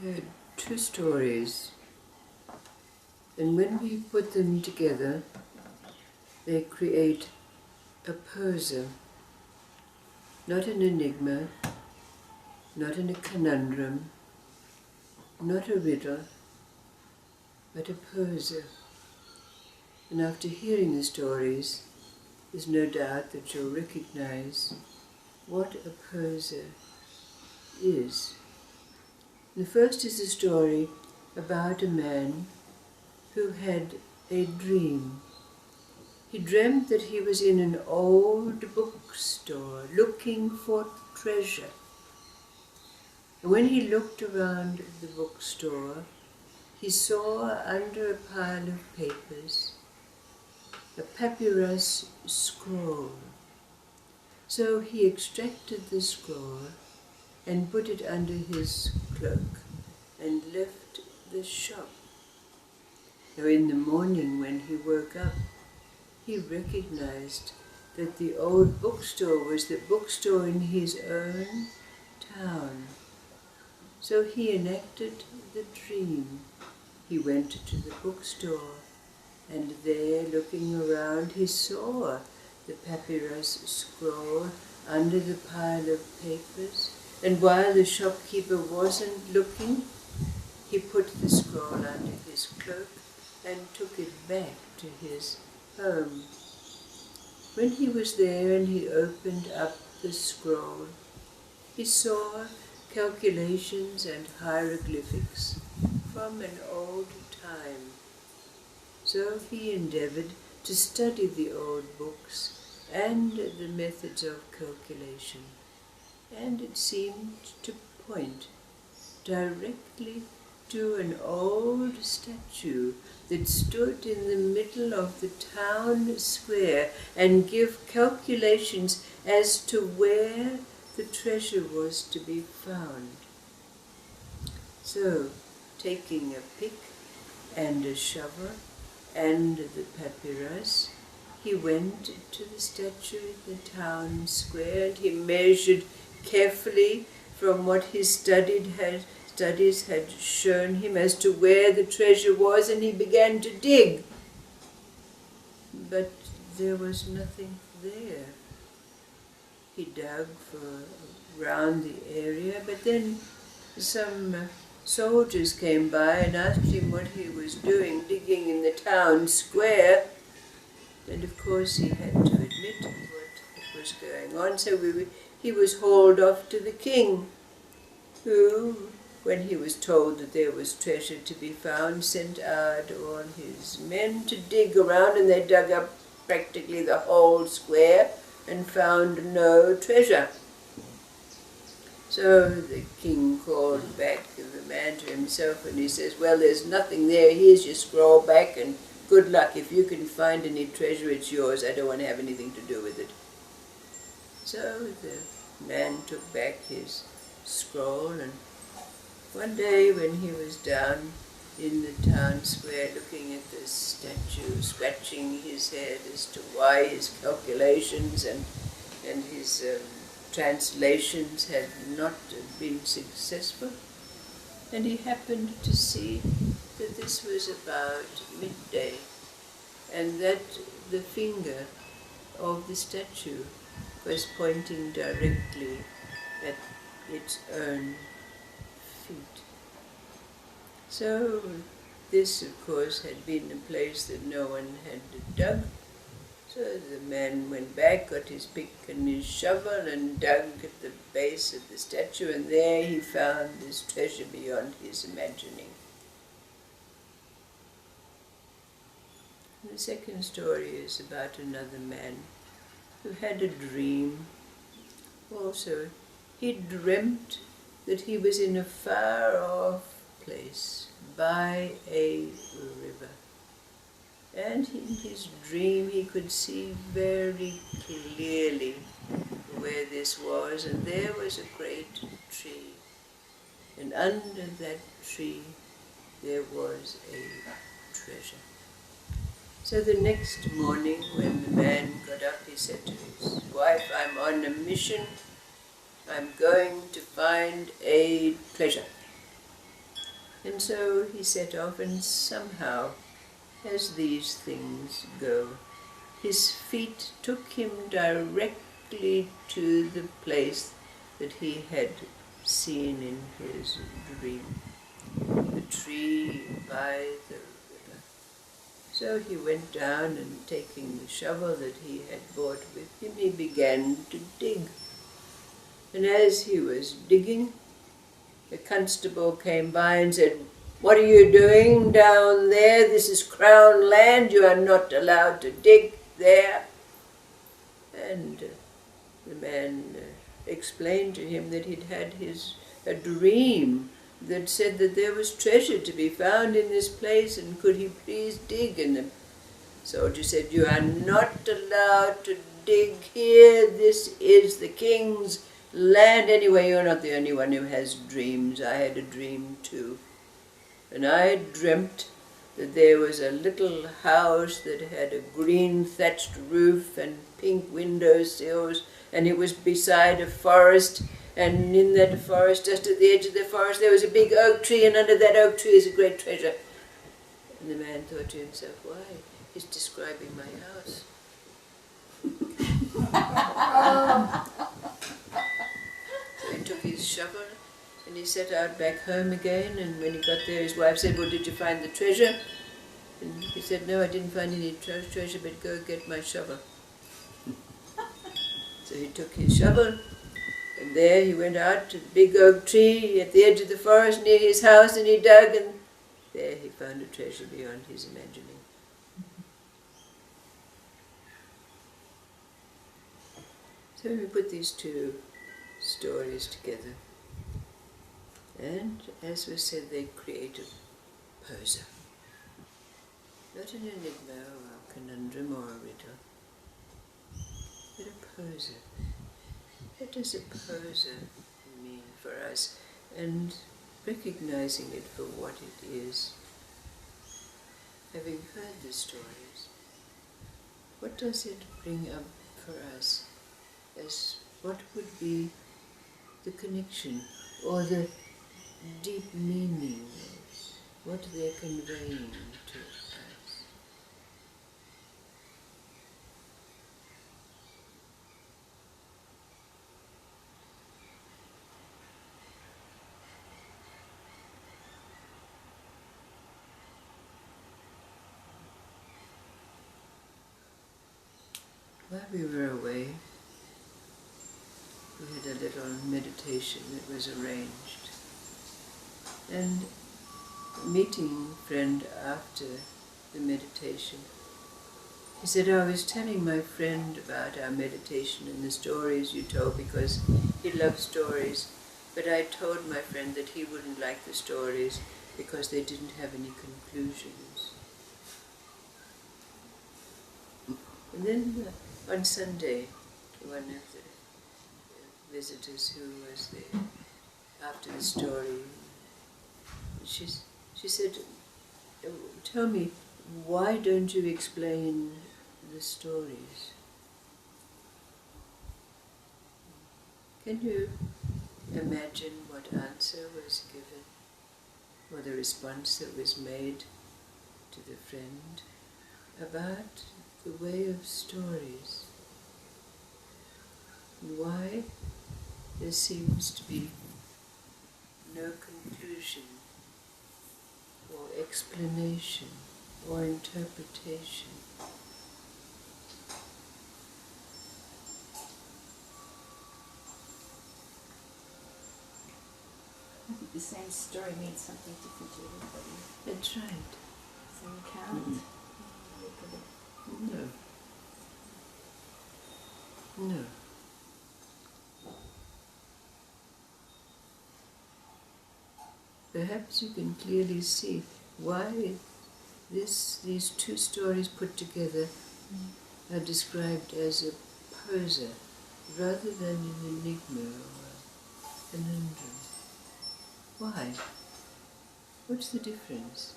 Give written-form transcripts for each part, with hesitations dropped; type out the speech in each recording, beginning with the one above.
There are two stories, and when we put them together, they create a poser, not an enigma, not a conundrum, not a riddle, but a poser. And after hearing the stories, there's no doubt that you'll recognize what a poser is. The first is a story about a man who had a dream. He dreamt that he was in an old bookstore looking for treasure. And when he looked around the bookstore, he saw under a pile of papers a papyrus scroll. So he extracted the scroll and put it under his cloak and left the shop. Now in the morning when he woke up, he recognized that the old bookstore was the bookstore in his own town. So he enacted the dream. He went to the bookstore, and there, looking around, he saw the papyrus scroll under the pile of papers. And while the shopkeeper wasn't looking, he put the scroll under his cloak and took it back to his home. When he was there and he opened up the scroll, he saw calculations and hieroglyphics from an old time. So he endeavored to study the old books and the methods of calculation, and it seemed to point directly to an old statue that stood in the middle of the town square and give calculations as to where the treasure was to be found. So, taking a pick and a shovel and the papyrus, he went to the statue in the town square and he measured carefully from what his studies had shown him as to where the treasure was, and he began to dig. But there was nothing there. He dug around the area, but then some soldiers came by and asked him what he was doing digging in the town square. And of course he had to admit what was going on, so he was hauled off to the king, who, when he was told that there was treasure to be found, sent out all his men to dig around, and they dug up practically the whole square and found no treasure. So the king called back the man to himself and he says, "Well, there's nothing there. Here's your scroll back, and good luck. If you can find any treasure, it's yours. I don't want to have anything to do with it." So the man took back his scroll, and one day when he was down in the town square looking at the statue, scratching his head as to why his calculations and his translations had not been successful, and he happened to see that this was about midday, and that the finger of the statue was pointing directly at its own feet. So this, of course, had been a place that no one had dug. So the man went back, got his pick and his shovel, and dug at the base of the statue, and there he found this treasure beyond his imagining. The second story is about another man who had a dream. Also, he dreamt that he was in a far-off place by a river. And in his dream he could see very clearly where this was, and there was a great tree. And under that tree there was a treasure. So the next morning when the man got up, he said to his wife, "I'm on a mission. I'm going to find a treasure." And so he set off, and somehow, as these things go, his feet took him directly to the place that he had seen in his dream, the tree by the river. So he went down, and taking the shovel that he had brought with him, he began to dig. And as he was digging, the constable came by and said, "What are you doing down there? This is Crown land. You are not allowed to dig there." And the man explained to him that he'd had a dream that said that there was treasure to be found in this place, and could he please dig? And the soldier said, "You are not allowed to dig here. This is the king's land. Anyway, you're not the only one who has dreams. I had a dream too. And I dreamt that there was a little house that had a green thatched roof and pink window sills, and it was beside a forest, and in that forest, just at the edge of the forest, there was a big oak tree, and under that oak tree is a great treasure." And the man thought to himself, "Why, he's describing my house." So he took his shovel and he set out back home again, and when he got there his wife said, "Well, did you find the treasure?" And he said, "No, I didn't find any treasure, but go get my shovel." So he took his shovel, and there he went out to the big oak tree at the edge of the forest near his house, and he dug, and there he found a treasure beyond his imagining. So we put these two stories together, and as we said, they create a poser. Not an enigma or a conundrum or a riddle, but a poser. What does a poser mean for us? And recognizing it for what it is, having heard the stories, what does it bring up for us as what would be the connection or the deep meaning of what they're conveying to us? While we were away, we had a little meditation that was arranged. And a meeting friend after the meditation, he said, "I was telling my friend about our meditation and the stories you told because he loves stories, but I told my friend that he wouldn't like the stories because they didn't have any conclusions." And then on Sunday, one of the visitors who was there after the story, she said, "Tell me, why don't you explain the stories?" Can you imagine what answer was given, or the response that was made to the friend about the way of stories, and why there seems to be no conclusion or explanation or interpretation? I think the same story means something different to everybody. That's right. Same account. No. No. Perhaps you can clearly see why these two stories put together are described as a poser rather than an enigma or a conundrum. Why? What's the difference?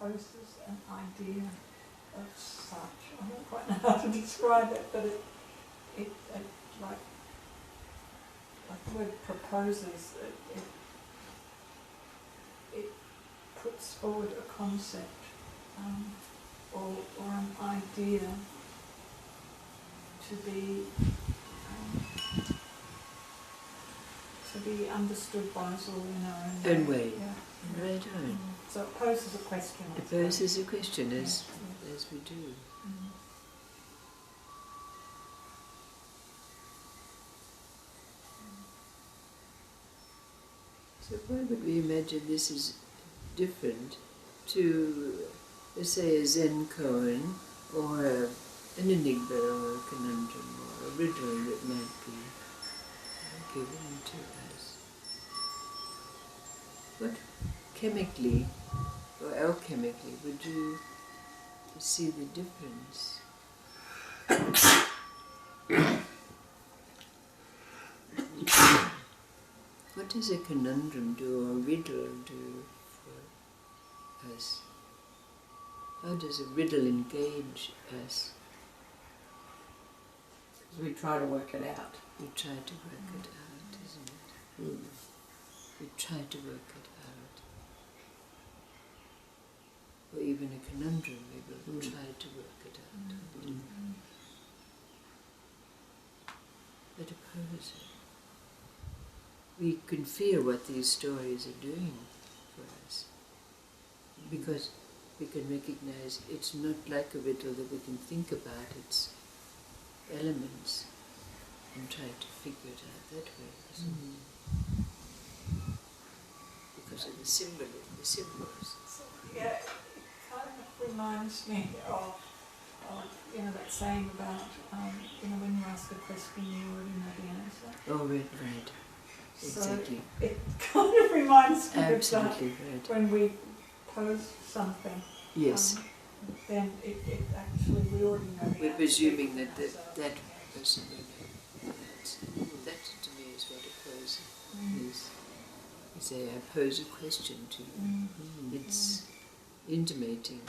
poses an idea of such. I don't quite know how to describe it, but it like the word proposes, it puts forward a concept or an idea to be understood by us all in our own way. Yeah. Right on. So it poses a question. It poses a question as we do. So why would we imagine this is different to, let's say, a Zen koan or an enigma or a conundrum or a riddle that might be given to us? What chemically or alchemically would you see the difference? What does a conundrum do or a riddle do for us? How does a riddle engage us? Because we try to work it out. We try to work it out, isn't it? We try to work it out. Or even a conundrum, we will try to work it out. But oppose it. We can feel what these stories are doing for us, because we can recognize it's not like a riddle that we can think about its elements and try to figure it out that way, isn't it? Because of the symbols. So, yeah, it kind of reminds me of that saying about when you ask a question you already know the answer. Oh, right. Exactly. So it kind of reminds me Absolutely of that right. when we pose something. Yes. Then it actually, we already know the answer. We're presuming that that person will know the answer. That to me is what a pose is. You say, I pose a question to you. It's intimating,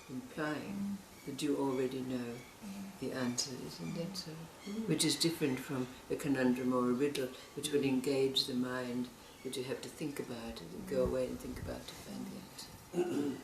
implying that you already know the answer, isn't that so? Which is different from a conundrum or a riddle, which would engage the mind, that you have to think about it and go away and think about to find the answer.